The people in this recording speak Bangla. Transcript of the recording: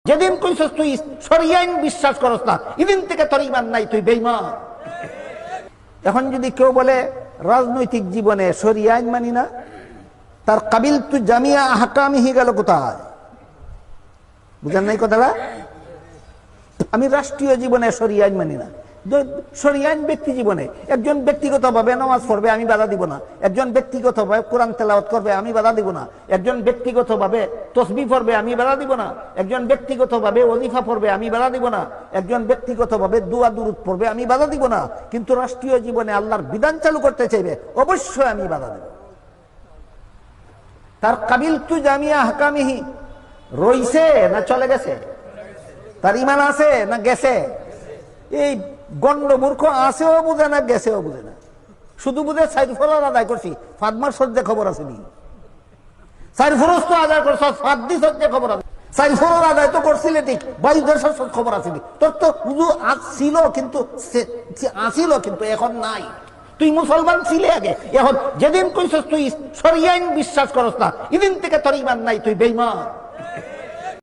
যেদিন কইছস তুই শরিয়া আইন বিশ্বাস করস না, এদিন থেকে তোর ঈমান নাই, তুই বেঈমান। এখন যদি কেউ বলে রাজনৈতিক জীবনে শরিয়া আইন মানি না, তার কাবিল তুই জামিয়া আহকামিহি গেল কোথায়? বুঝেন নাই কথাটা? আমি রাষ্ট্রীয় জীবনে শরিয়া আইন মানি না। শরিয়া আইন ব্যক্তি জীবনে, একজন ব্যক্তিগতভাবে নামাজ পড়বে, আমি বাধা দিব না। একজন ব্যক্তিগতভাবে কোরআন তেলাওয়াত করবে, আমি বাধা দিব না। একজন ব্যক্তিগতভাবে তসবিহ পড়বে, আমি বাধা দিব না। একজন ব্যক্তিগতভাবে ওয়াজিফা পড়বে, আমি বাধা দিব না। একজন ব্যক্তিগতভাবে দোয়া দুরূদ পড়বে, আমি বাধা দিব না। কিন্তু রাষ্ট্রীয় জীবনে আল্লাহর বিধান চালু করতে চাইবে, অবশ্যই আমি বাধা দেব। তার কাবিল তু জামিয়া আহকামিহি রইছে না চলে গেছে? তার ঈমান আছে না গেছে? এই গন্ড মূর্খ আছেও বুঝে না, গেছেও বুঝে না, শুধু বুঝে সাইড ফরজ আদায় করছি। ফাদমার সজ্জে খবর আছে নি? সাইড ফরজ তো আদায় করছ, ফাদ্দি সজ্জে খবর আছে। সাইড ফরজ আদায় তো করছিলে ঠিক, 22 খবর আছে নি? তোর তো শুধু ছিল, কিন্তু আসিল, কিন্তু এখন নাই। তুই মুসলমান ছিলে আগে, এখন যেদিন কইছস তুই শরিয়া আইন বিশ্বাস করস না, এদিন থেকে তোর ঈমান নাই, তুই বেঈমান।